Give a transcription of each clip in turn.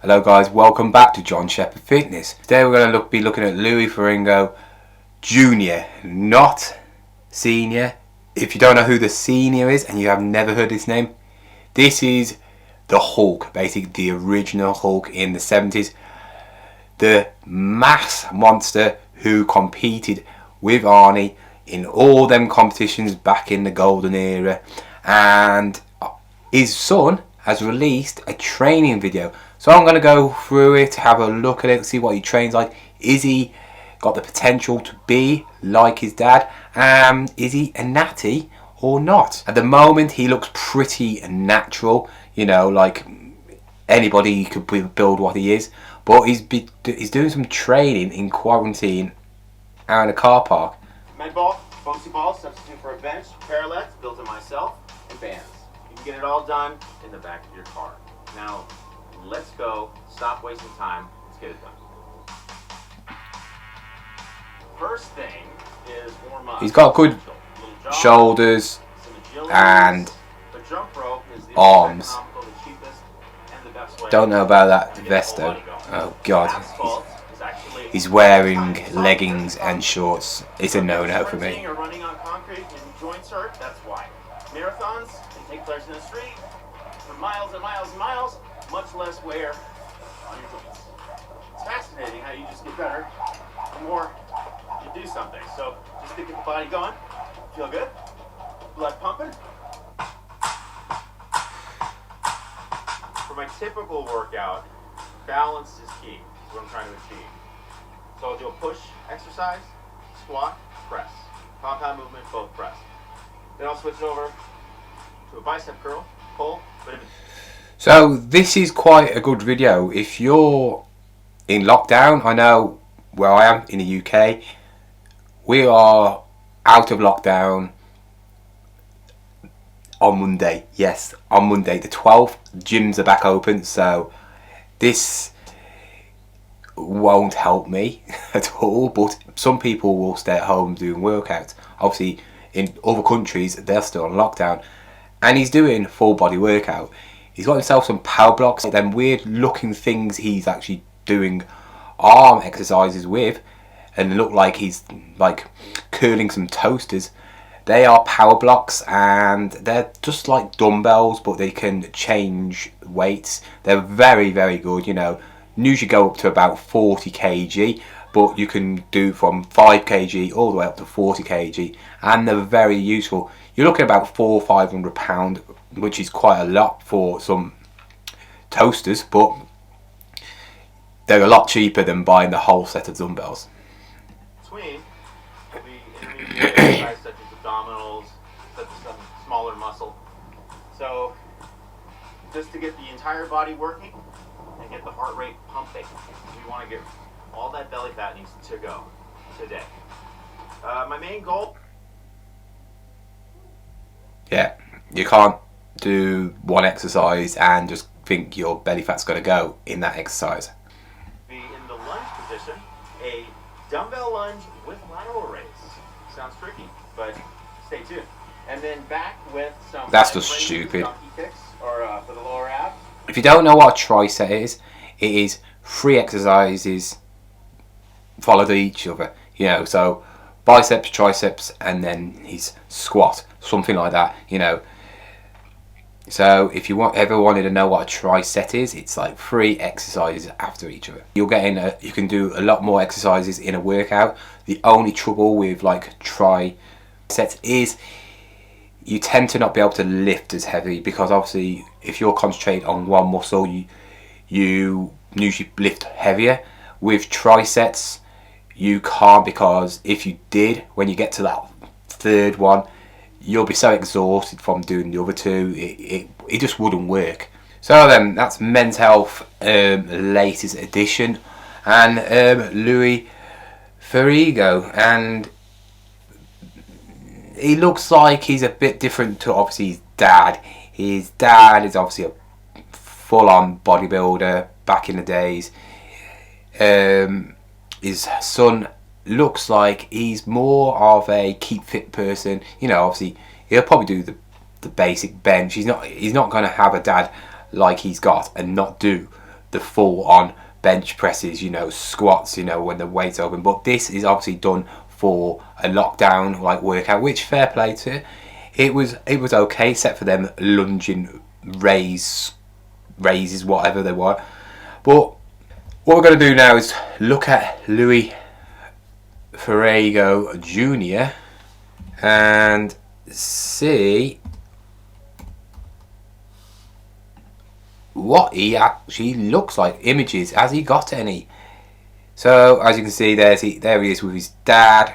Hello guys, welcome back to Jon Sheppard Fitness. Today we're going to be looking at Lou Ferrigno Jr, not Senior. If you don't know who the Senior is and you have never heard his name, this is the Hulk, basically the original Hulk in the 70s. The mass monster who competed with Arnie in all them competitions back in the golden era. And his son has released a training video. So I'm going to go through it, have a look at it, see what he trains like. Is he got the potential to be like his dad? Is he a natty or not? At the moment he looks pretty natural, you know, like anybody could build what he is. But he's doing some training in quarantine out in a car park. Med ball, bouncy ball, substitute for a bench, parallettes, built it myself, and bands. You can get it all done in the back of your car. Now, let's go, stop wasting time, let's get it done. First thing is warm up. He's got good shoulders and arms. Don't know about that vest though. Oh god. He's wearing leggings and shorts. It's a no-no for me. Running on concrete and joints hurt, that's why. Marathons can take place in the street for miles and miles and miles, much less wear on your joints. It's fascinating how you just get better the more you do something. So just to get the body going, feel good, blood pumping. For my typical workout, balance is key. Is what I'm trying to achieve. So I'll do a push exercise, squat, press. Compound movement, both press. Then I'll switch it over to a bicep curl, pull, So this is quite a good video. If you're in lockdown, I know where I am in the UK, we are out of lockdown on Monday. Yes, on Monday the 12th, gyms are back open, so this won't help me at all, but some people will stay at home doing workouts. Obviously in other countries they're still on lockdown, and he's doing full body workout. He's got himself some power blocks, them weird looking things he's actually doing arm exercises with, and look like he's like curling some toasters. They are power blocks and they're just like dumbbells, but they can change weights. They're very, very good, you know. Usually go up to about 40 kg, but you can do from 5 kg all the way up to 40 kg, and they're very useful. You're looking at about £400 or £500, which is quite a lot for some toasters, but they're a lot cheaper than buying the whole set of dumbbells. Between the intermediate exercise such as abdominals, such as some smaller muscle. So just to get the entire body working and get the heart rate pumping, we want to get all that belly fat needs to go today. My main goal. Yeah, you can't do one exercise and just think your belly fat's going to go in that exercise. Be in the lunge position, a dumbbell lunge with lateral raise. Sounds tricky, but stay tuned. And then back with some. That's just stupid. Kicks or for the lower abs. If you don't know what a tricep is, it is 3 exercises followed each other. You know, so biceps, triceps, and then his squat, something like that. You know. So if you ever wanted to know what a tricep is, it's like 3 exercises after each other. You can do a lot more exercises in a workout. The only trouble with like triceps is you tend to not be able to lift as heavy, because obviously if you're concentrating on one muscle, you usually lift heavier. With triceps you can't, because if you did, when you get to that 3rd one, you'll be so exhausted from doing the other 2, it just wouldn't work. So then, that's Men's Health latest edition, and Lou Ferrigno, and he looks like he's a bit different to obviously his dad. His dad is obviously a full-on bodybuilder back in the days. His son looks like he's more of a keep fit person. You know, obviously he'll probably do the basic bench. He's not going to have a dad like he's got and not do the full on bench presses, you know, squats, you know, when the weight's open. But this is obviously done for a lockdown like workout, which fair play to. It was okay, except for them lunging raises, whatever they were. But what we're going to do now is look at Lou Ferrigno Jr. and see what he actually looks like. Images, has he got any? So as you can see, there he is with his dad.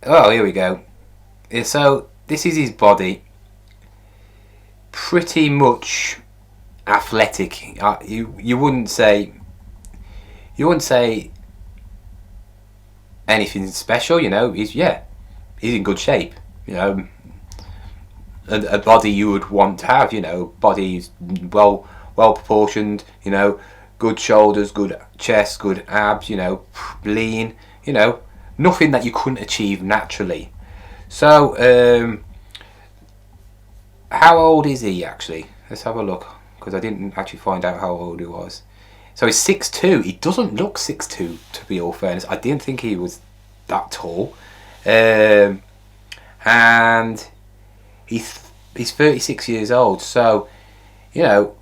Oh, here we go. So this is his body. Pretty much athletic. You wouldn't say anything special, you know. He's in good shape, you know. A body you would want to have, you know. Body's well proportioned, you know. Good shoulders, good chest, good abs, you know. Lean, you know. Nothing that you couldn't achieve naturally. So how old is he actually? Let's have a look, because I didn't actually find out how old he was. So he's 6'2". He doesn't look 6'2", to be all fairness. I didn't think he was that tall. And he's 36 years old. So, you know,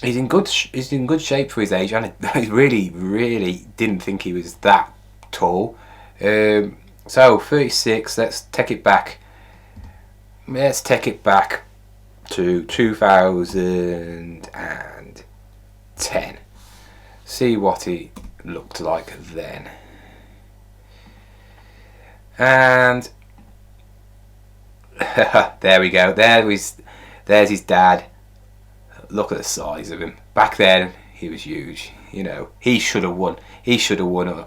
he's in good shape for his age. And I really didn't think he was that tall. So 36. Let's take it back. Let's take it back to 2010. See what he looked like then. And there we go. There's his dad. Look at the size of him. Back then, he was huge. You know, he should have won. He should have won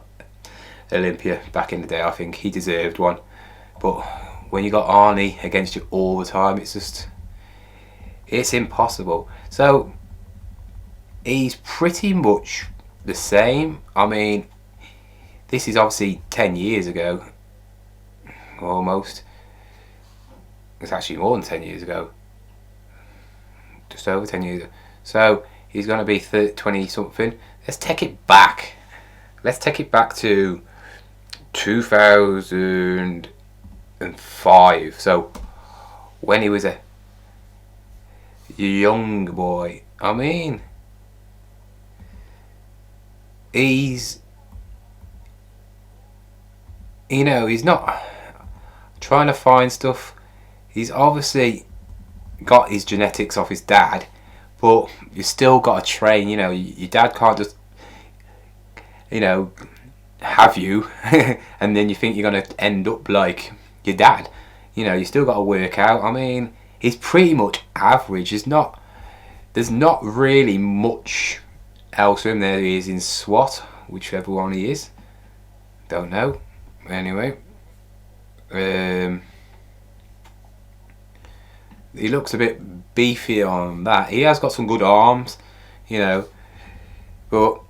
Olympia back in the day. I think he deserved one. But when you got Arnie against you all the time, it's impossible. So he's pretty much the same. I mean, this is obviously 10 years ago, almost. It's actually more than 10 years ago, just over 10 years ago. So he's going to be 20 something. Let's take it back. Let's take it back to 2005. So when he was a young boy, I mean, he's, you know, he's not trying to find stuff. He's obviously got his genetics off his dad, but you still got to train. You know, your dad can't just, you know, have you and then you think you're going to end up like your dad. You know, you still got to work out. I mean, he's pretty much average. There's not really much else with him. There he is in SWAT, whichever one he is. Don't know. Anyway, he looks a bit beefy on that. He has got some good arms, you know, but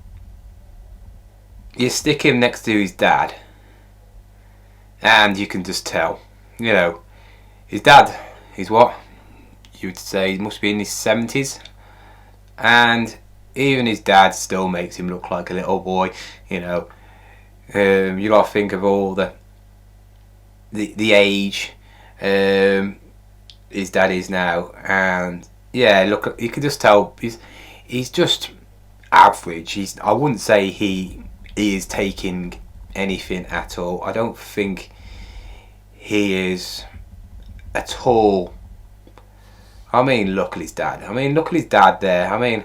you stick him next to his dad and you can just tell, you know, his dad is what you would say, he must be in his 70s, and even his dad still makes him look like a little boy, you know. You got to think of all the age his dad is now, and yeah, look, you can just tell he's just average. I wouldn't say he is taking anything at all. I don't think he is at all. I mean, look at his dad. I mean, look at his dad there. I mean,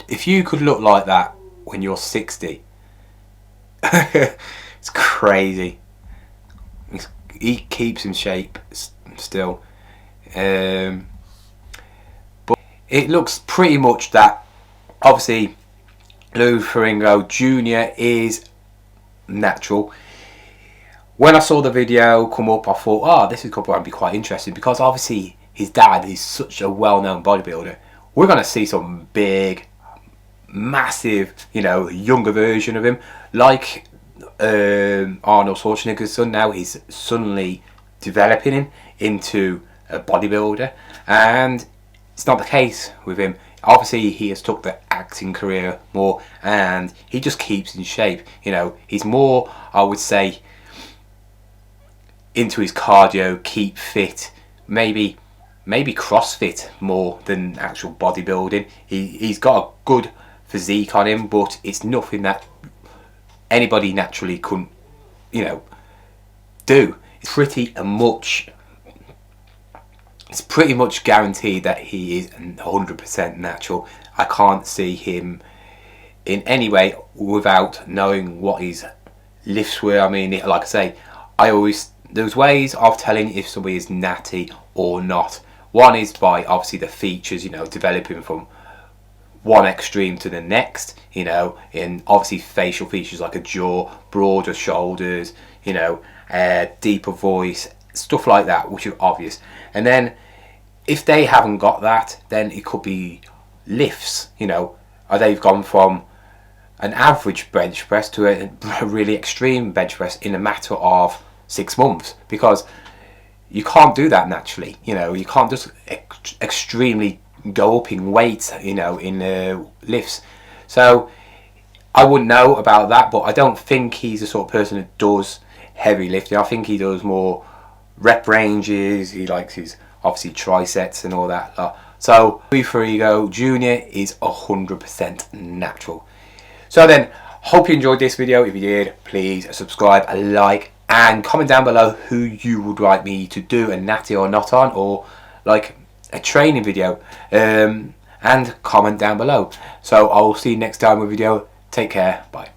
if you could look like that when you're 60, it's crazy. He keeps in shape still, but it looks pretty much that obviously Lou Ferrigno Jr is natural. When I saw the video come up, I thought, oh, this is going to be quite interesting, because obviously his dad is such a well-known bodybuilder. We're going to see some big, massive, you know, younger version of him, like Arnold Schwarzenegger's son. Now he's suddenly developing him into a bodybuilder, and it's not the case with him. Obviously he has took the acting career more, and he just keeps in shape. You know, he's more, I would say, into his cardio, keep fit, maybe CrossFit more than actual bodybuilding. He's got a good physique on him, but it's nothing that anybody naturally couldn't, you know, do. It's pretty much guaranteed that he is 100% natural. I can't see him in any way without knowing what his lifts were. I mean, like I say, there's ways of telling if somebody is natty or not. One is by obviously the features, you know, developing from one extreme to the next, you know, in obviously facial features like a jaw, broader shoulders, you know, deeper voice, stuff like that, which are obvious. And then if they haven't got that, then it could be lifts, you know, or they've gone from an average bench press to a really extreme bench press in a matter of 6 months, because you can't do that naturally. You know, you can't just extremely go up in weight, you know, in lifts. So I wouldn't know about that, but I don't think he's the sort of person that does heavy lifting. I think he does more rep ranges. He likes his obviously triceps and all that. So Lou Ferrigno Jr is 100% natural. So then, hope you enjoyed this video. If you did, please subscribe, like, and comment down below who you would like me to do a natty or not on, or like a training video, and comment down below. So I will see you next time with a video. Take care, bye.